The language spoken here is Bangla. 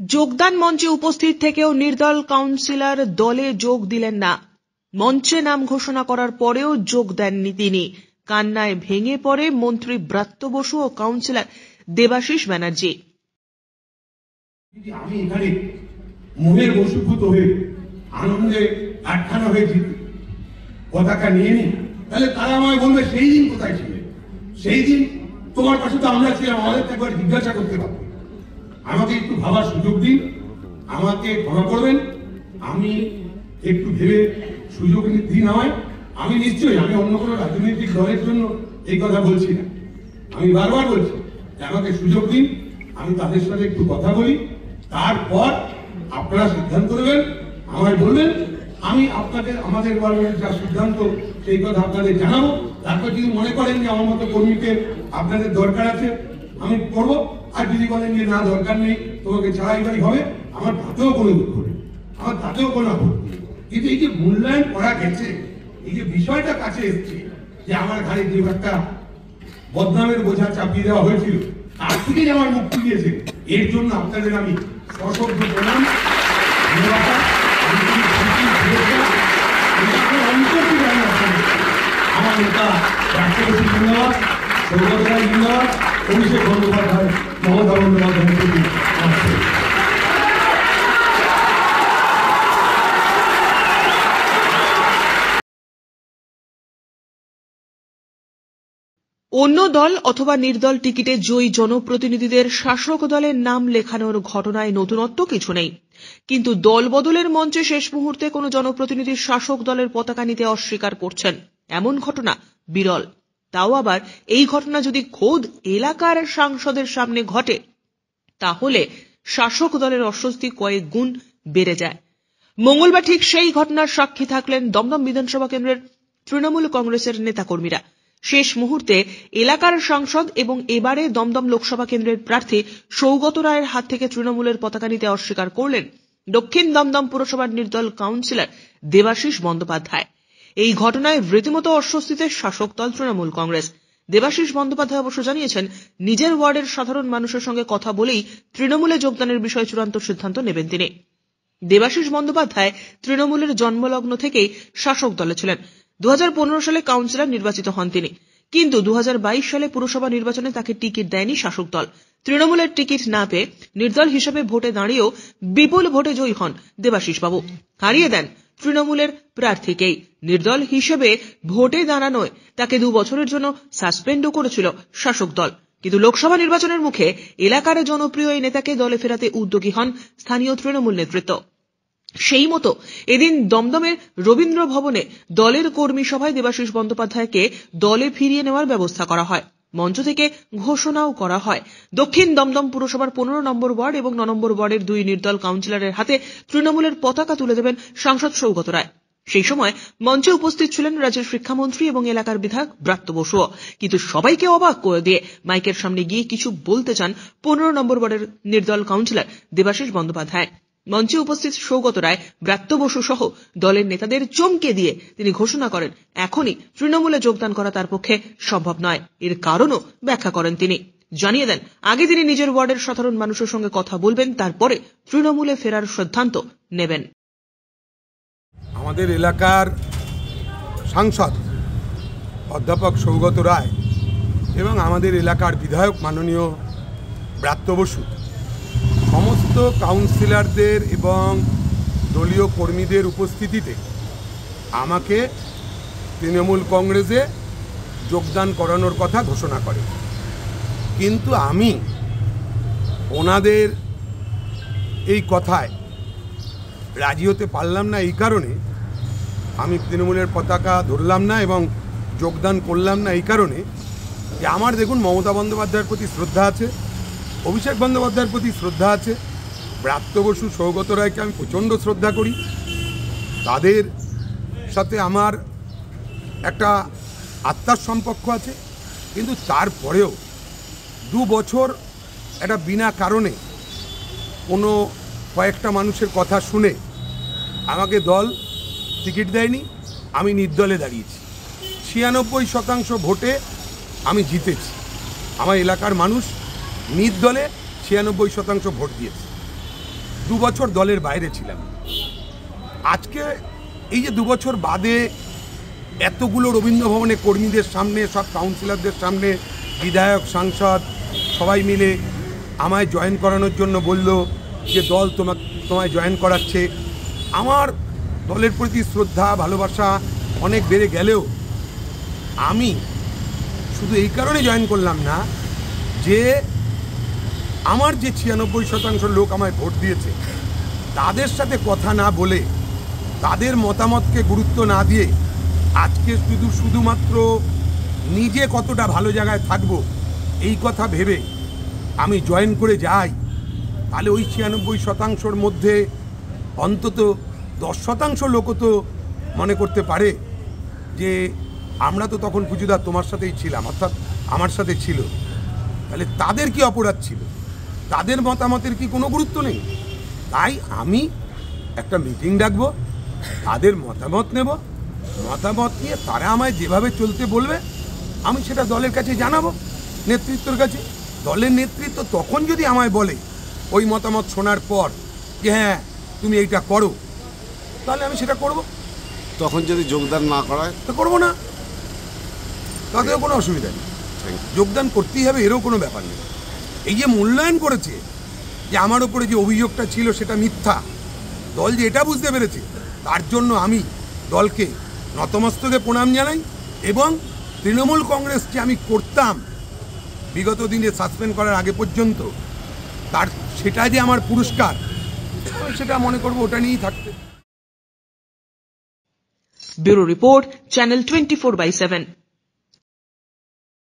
যোগদান মঞ্চে উপস্থিত থেকেও নির্দল কাউন্সিলর দলে যোগ দিলেন না। মঞ্চে নাম ঘোষণা করার পরেও যোগ দেননি তিনি। কান্নায় ভেঙে পড়ে মন্ত্রী ব্রাত্য বসু ও কাউন্সিলর দেবাশিস ব্যানার্জি। আমি এখানে মোহের বশীভূত হয়ে আনন্দে আটখানা হয়েছি পতাকা নিয়ে নি, তাহলে তারা আমায় বলবে সেই দিন কোথায় ছিলে? সেই দিন তোমার কাছে তো আমরা ছিলাম, আমাদের একবার জিজ্ঞাসা করতে পারবো। আমাকে একটু ভাবার সুযোগ দিন, আমাকে ক্ষমা করবেন। আমি একটু ভেবে সুযোগ দিন আমায়। আমি নিশ্চয়ই আমি অন্য কোনো রাজনৈতিক দলের জন্য এই কথা বলছি না। আমি বারবার বলছি যে আমাকে সুযোগ দিন, আমি তাদের সাথে একটু কথা বলি, তারপর আপনারা সিদ্ধান্ত নেবেন, আমায় বলবেন। আমি আপনাদের আমাদের গভর্নমেন্টের যা সিদ্ধান্ত সেই কথা আপনাদের জানাবো। তারপর যদি মনে করেন যে আমার মতো কর্মীকে আপনাদের দরকার আছে, আমি করবো। আর যদি বলেন যে না দরকার নেই, তোমাকে ছাড়াই হবে, আমার তাতেও কোনো দুঃখ নেই, আমার তাতেও কোনো আপত্তি নেই। কিন্তু এই যে মূল্যায়ন করা গেছে, এই যে বিষয়টা কাছে এসছে, যে আমার ঘাড়ে যে একটা বদনামের বোঝা চাপিয়ে দেওয়া হয়েছিল, তার থেকে যে আমার মুক্তি দিয়েছে, এর জন্য আপনাদের আমি সশব্দ প্রণাম, আমার নেতা রাষ্ট্রপতি ধন্যবাদ, সৌগত রায় ধন্যবাদ, অভিষেক বন্দ্যোপাধ্যায়, মমতা বন্দ্যোপাধ্যায়ের প্রতি অন্য দল অথবা নির্দল টিকিটে জয়ী জনপ্রতিনিধিদের শাসক দলের নাম লেখানোর ঘটনায় নতুনত্ব কিছু নেই, কিন্তু দল বদলের মঞ্চে শেষ মুহূর্তে কোনো জনপ্রতিনিধি শাসক দলের পতাকা নিতে অস্বীকার করছেন, এমন ঘটনা বিরল। তাও আবার এই ঘটনা যদি খোদ এলাকার সাংসদের সামনে ঘটে, তাহলে শাসক দলের অস্বস্তি কয়েক গুণ বেড়ে যায়। মঙ্গলবার ঠিক সেই ঘটনার সাক্ষী থাকলেন দমদম বিধানসভা কেন্দ্রের তৃণমূল কংগ্রেসের নেতাকর্মীরা। শেষ মুহূর্তে এলাকার সাংসদ এবং এবারে দমদম লোকসভা কেন্দ্রের প্রার্থী সৌগত রায়ের হাত থেকে তৃণমূলের পতাকা নিতে অস্বীকার করলেন দক্ষিণ দমদম পুরসভার নির্দল কাউন্সিলর দেবাশিস বন্দ্যোপাধ্যায়। এই ঘটনায় রীতিমতো অস্বস্তিতে শাসক দল তৃণমূল কংগ্রেস। দেবাশিস বন্দ্যোপাধ্যায় অবশ্য জানিয়েছেন, নিজের ওয়ার্ডের সাধারণ মানুষের সঙ্গে কথা বলেই তৃণমূলে যোগদানের বিষয়ে চূড়ান্ত সিদ্ধান্ত নেবেন তিনি। দেবাশিস বন্দ্যোপাধ্যায় তৃণমূলের জন্মলগ্ন থেকেই শাসক দলে ছিলেন। 2015 সালে কাউন্সিলর নির্বাচিত হন তিনি, কিন্তু 2022 সালে পুরসভা নির্বাচনে তাকে টিকিট দেয়নি শাসক দল। তৃণমূলের টিকিট না পেয়ে নির্দল হিসেবে ভোটে দাঁড়িয়েও বিপুল ভোটে জয়ী হন দেবাশিস বাবু, হারিয়ে দেন তৃণমূলের প্রার্থীকেই। নির্দল হিসেবে ভোটে দাঁড়ানোয় তাকে 2 বছরের জন্য সাসপেন্ডও করেছিল শাসক দল, কিন্তু লোকসভা নির্বাচনের মুখে এলাকার জনপ্রিয় এই নেতাকে দলে ফেরাতে উদ্যোগী হন স্থানীয় তৃণমূল নেতৃত্ব। সেই মতো এদিন দমদমের রবীন্দ্র ভবনে দলের কর্মী সভায় দেবাশিস বন্দ্যোপাধ্যায়কে দলে ফিরিয়ে নেওয়ার ব্যবস্থা করা হয়। মঞ্চ থেকে ঘোষণাও করা হয়, দক্ষিণ দমদম পুরসভার 15 নম্বর ওয়ার্ড এবং 9 নম্বর ওয়ার্ডের 2 নির্দল কাউন্সিলরের হাতে তৃণমূলের পতাকা তুলে দেবেন সাংসদ সৌগত রায়। সেই সময় মঞ্চে উপস্থিত ছিলেন রাজ্যের শিক্ষামন্ত্রী এবং এলাকার বিধায়ক ব্রাত্য বসু, কিন্তু সবাইকে অবাক করে দিয়ে মাইকের সামনে গিয়ে কিছু বলতে চান 15 নম্বর ওয়ার্ডের নির্দল কাউন্সিলর দেবাশিস বন্দ্যোপাধ্যায়। মঞ্চে উপস্থিত সৌগত রায়, ব্রাত্য বসু সহ দলের নেতাদের চমকে দিয়ে তিনি ঘোষণা করেন, এখনই তৃণমূলে যোগদান করা তার পক্ষে সম্ভব নয়। এর কারণও ব্যাখ্যা করেন তিনি, জানিয়ে দেন আগে তিনি নিজের ওয়ার্ডের সাধারণ মানুষের সঙ্গে কথা বলবেন, তারপরে তৃণমূলে ফেরার সিদ্ধান্ত নেবেন। আমাদের এলাকার সাংসদ অধ্যাপক সৌগত রায় এবং আমাদের এলাকার বিধায়ক মাননীয় ব্রাত্য বসু সমস্ত কাউন্সিলরদের এবং দলীয় কর্মীদের উপস্থিতিতে আমাকে তৃণমূল কংগ্রেসে যোগদান করানোর কথা ঘোষণা করে, কিন্তু আমি ওনাদের এই কথায় রাজি হতে পারলাম না। এই কারণে আমি তৃণমূলের পতাকা ধরলাম না এবং যোগদান করলাম না, এই কারণে যে আমার দেখুন মমতা বন্দ্যোপাধ্যায়ের প্রতি শ্রদ্ধা আছে, অভিষেক বন্দ্যোপাধ্যায়ের প্রতি শ্রদ্ধা আছে, ব্রাত্য বসু সৌগত রায়কে আমি প্রচণ্ড শ্রদ্ধা করি, তাদের সাথে আমার একটা আত্মার সম্পর্ক আছে। কিন্তু তারপরেও 2 বছর একটা বিনা কারণে কোনো কয়েকটা মানুষের কথা শুনে আমাকে দল টিকিট দেয়নি। আমি নির্দলে দাঁড়িয়েছি, 96% ভোটে আমি জিতেছি। আমার এলাকার মানুষ নির্দলে 96% ভোট দিয়েছে। 2 বছর দলের বাইরে ছিলাম। আজকে এই যে 2 বছর বাদে এতগুলো রবীন্দ্রভবনে কর্মীদের সামনে, সব কাউন্সিলরদের সামনে, বিধায়ক, সাংসদ সবাই মিলে আমায় জয়েন করানোর জন্য বলল যে দল তোমায় জয়েন করাচ্ছে। আমার দলের প্রতি শ্রদ্ধা, ভালোবাসা অনেক বেড়ে গেলেও আমি শুধু এই কারণে জয়েন করলাম না যে আমার যে 96% লোক আমায় ভোট দিয়েছে তাদের সাথে কথা না বলে, তাদের মতামতকে গুরুত্ব না দিয়ে আজকে শুধুমাত্র নিজে কতটা ভালো জায়গায় থাকবো এই কথা ভেবে আমি জয়েন করে যাই, তাহলে ওই 96%-র মধ্যে অন্তত 10% লোকও তো মনে করতে পারে যে আমরা তো তখন পুজুদা তোমার সাথেই ছিলাম, অর্থাৎ আমার সাথে ছিল। তাহলে তাদের কি অপরাধ ছিল? তাদের মতামতের কি কোনো গুরুত্ব নেই? তাই আমি একটা মিটিং ডাকবো, তাদের মতামত নেব, মতামত নিয়ে তারা আমায় যেভাবে চলতে বলবে আমি সেটা দলের কাছে জানাবো, নেতৃত্বের কাছে। দলের নেতৃত্ব তখন যদি আমায় বলে ওই মতামত শোনার পর যে হ্যাঁ তুমি এইটা করো, তাহলে আমি সেটা করব। তখন যদি যোগদান না করায় তো করবো না, তাতেও কোনো অসুবিধা নেই। যোগদান করতেই হবে এরও কোনো ব্যাপার নেই। এই যে মূল্যায়ন করেছে যে আমার ওপরে যে অভিযোগটা ছিল সেটা মিথ্যা, দল যে এটা বুঝতে পেরেছে, তার জন্য আমি দলকে নতমস্তকে প্রণাম জানাই। এবং তৃণমূল কংগ্রেস যে আমি করতাম বিগত দিনে সাসপেন্ড করার আগে পর্যন্ত, তার সেটা যে আমার পুরস্কার, সেটা মনে করবো ওটা নিয়েই থাকতে। Bureau report, channel 24/7।